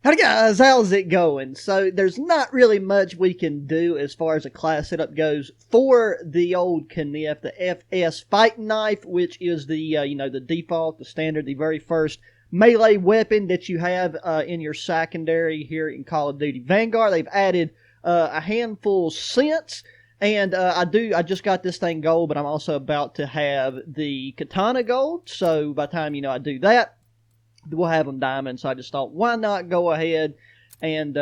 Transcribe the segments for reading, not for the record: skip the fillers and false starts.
Howdy guys, how's it going? So there's not really much we can do as far as a class setup goes for the old Kniff, the FS fighting knife, which is the the default, the standard, the very first melee weapon that you have in your secondary here in Call of Duty Vanguard. They've added a handful since, and I just got this thing gold, but I'm also about to have the katana gold. So by the time I do that, we'll have them diamond. So I just thought, why not go ahead and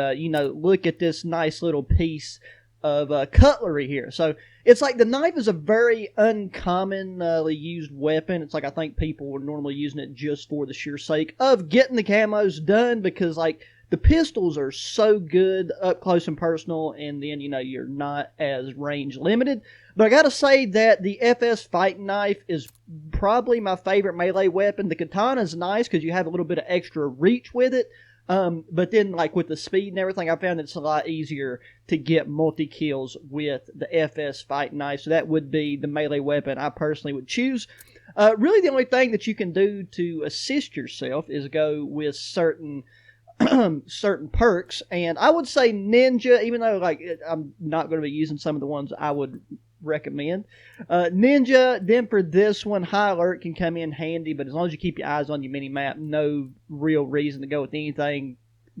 look at this nice little piece of cutlery here. So it's like the knife is a very uncommonly used weapon. It's like I think people are normally using it just for the sheer sake of getting the camos done, because like the pistols are so good up close and personal, and then you're not as range limited. But I gotta say that the FS fighting knife is probably my favorite melee weapon. The katana is nice because you have a little bit of extra reach with it. But then, like with the speed and everything, I found it's a lot easier to get multi-kills with the FS fighting knife. So that would be the melee weapon I personally would choose. Really, the only thing that you can do to assist yourself is go with certain certain perks. And I would say Ninja, even though I'm not going to be using some of the ones I would recommend. Ninja, then for this one, High Alert can come in handy, but as long as you keep your eyes on your mini-map, no real reason to go with anything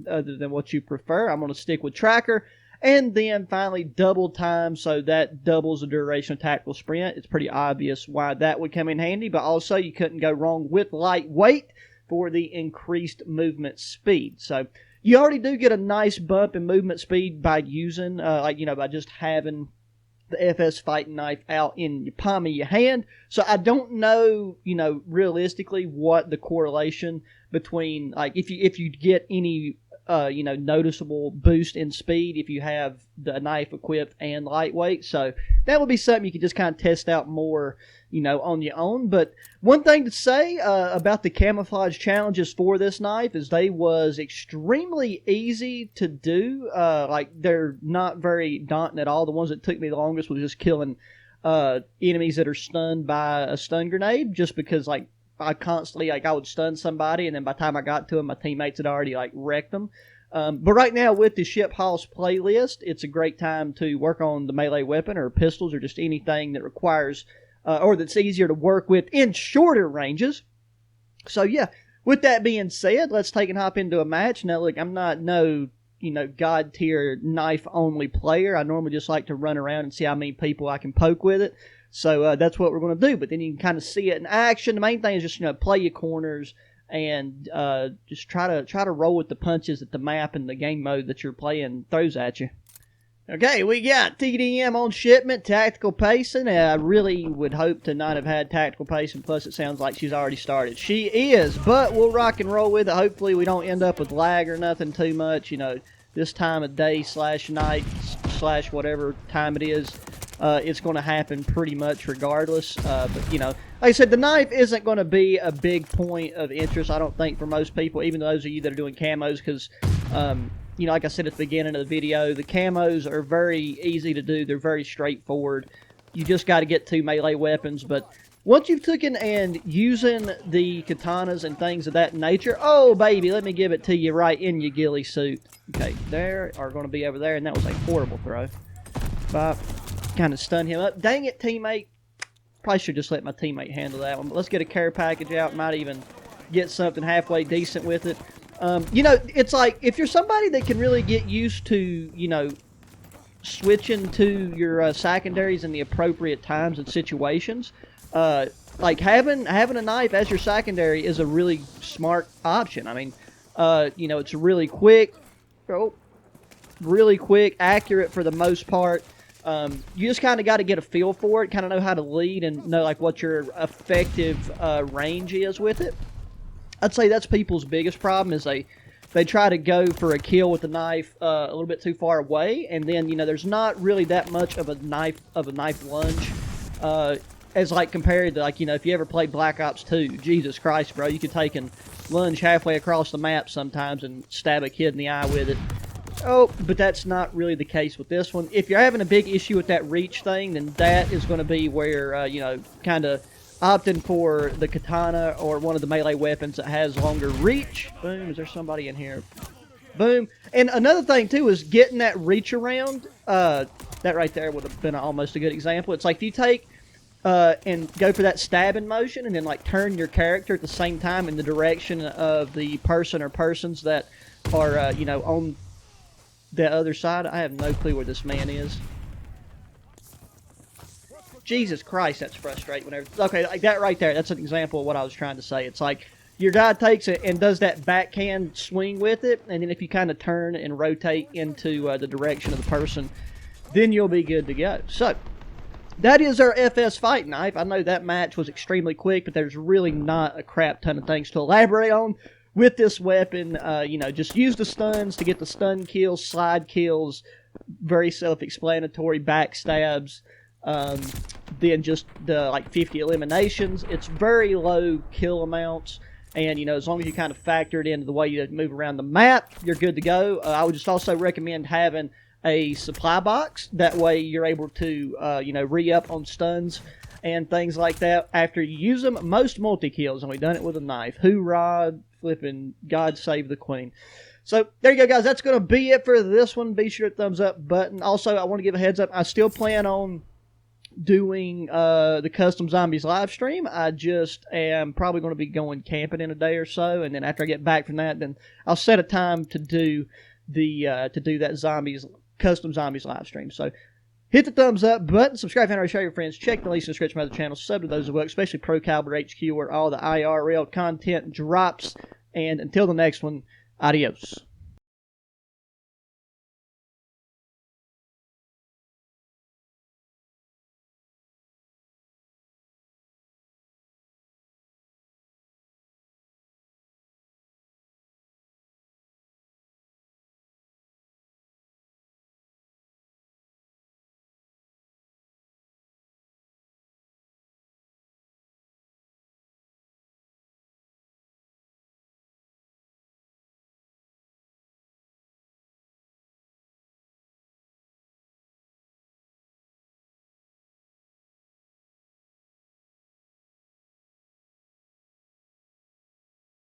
other than what you prefer. I'm going to stick with Tracker. And then finally, Double Time, so that doubles the duration of Tactical Sprint. It's pretty obvious why that would come in handy, but also you couldn't go wrong with Lightweight for the increased movement speed. So you already do get a nice bump in movement speed by using, by just having the FS fighting knife out in your palm of your hand. So I don't know, realistically what the correlation between, like, if you get any, noticeable boost in speed if you have the knife equipped and lightweight. So that would be something you could just kind of test out more, on your own. But one thing to say about the camouflage challenges for this knife is they was extremely easy to do. They're not very daunting at all. The ones that took me the longest was just killing enemies that are stunned by a stun grenade, just because I constantly, I would stun somebody, and then by the time I got to them, my teammates had already, wrecked them. But right now, with the Ship House playlist, it's a great time to work on the melee weapon or pistols or just anything that requires, or that's easier to work with in shorter ranges. So, yeah, with that being said, let's take and hop into a match. Now, look, I'm not no, God-tier knife-only player. I normally just like to run around and see how many people I can poke with it. So that's what we're going to do. But then you can kind of see it in action. The main thing is just, play your corners and just try to roll with the punches that the map and the game mode that you're playing throws at you. Okay, we got TDM on shipment, tactical pacing. I really would hope to not have had tactical pacing. Plus, it sounds like she's already started. She is, but we'll rock and roll with it. Hopefully, we don't end up with like or nothing too much. This time of day / night / whatever time it is. It's going to happen pretty much regardless. But, like I said, the knife isn't going to be a big point of interest, I don't think, for most people, even those of you that are doing camos, because, like I said at the beginning of the video, the camos are very easy to do. They're very straightforward. You just got to get 2 melee weapons. But once you've taken and using the katanas and things of that nature, oh, baby, let me give it to you right in your ghillie suit. Okay, there are going to be over there, and that was a horrible throw. Bop. Kind of stun him up. Dang it, teammate. Probably should just let my teammate handle that one. But let's get a care package out. Might even get something halfway decent with it. It's like, if you're somebody that can really get used to, switching to your secondaries in the appropriate times and situations, like having a knife as your secondary is a really smart option. I mean, it's really quick, accurate for the most part. You just kind of got to get a feel for it, kind of know how to lead and know what your effective range is with it. I'd say that's people's biggest problem is they try to go for a kill with the knife a little bit too far away, and then there's not really that much of a knife lunge as compared to if you ever played Black Ops 2. Jesus Christ, bro, you could take and lunge halfway across the map sometimes and stab a kid in the eye with it. Oh, but that's not really the case with this one. If you're having a big issue with that reach thing, then that is going to be where, kind of opting for the katana or one of the melee weapons that has longer reach. Boom, is there somebody in here? Boom. And another thing, too, is getting that reach around. That right there would have been almost a good example. It's like if you take and go for that stabbing motion and then like turn your character at the same time in the direction of the person or persons that are, you know, on the other side. I have no clue where this man is. Jesus Christ, that's frustrating. Whenever okay, like that right there, that's an example of what I was trying to say. It's like your guy takes it and does that backhand swing with it, and then if you kind of turn and rotate into the direction of the person, then you'll be good to go. So, that is our FS fight knife. I know that match was extremely quick, but there's really not a crap ton of things to elaborate on with this weapon. You know, just use the stuns to get the stun kills, slide kills, very self-explanatory, backstabs, then just the like 50 eliminations. It's very low kill amounts. And, you know, as long as you kind of factor it into the way you move around the map, you're good to go. I would just also recommend having a supply box. That way you're able to, you know, re-up on stuns and things like that after you use them. Most multi-kills, and we've done it with a knife. Hoorah, flipping God save the Queen. So there you go, guys. That's going to be it for this one. Be sure to thumbs up button. Also, I want to give a heads up. I still plan on doing the Custom Zombies live stream. I just am probably going to be going camping in a day or so, and then after I get back from that, then I'll set a time to do the that Custom Zombies live stream. So hit the thumbs up button, subscribe if you haven't already, share your friends, check the links in the description of the channel, sub to those as well, especially Pro Caliber HQ where all the IRL content drops. And until the next one, adios.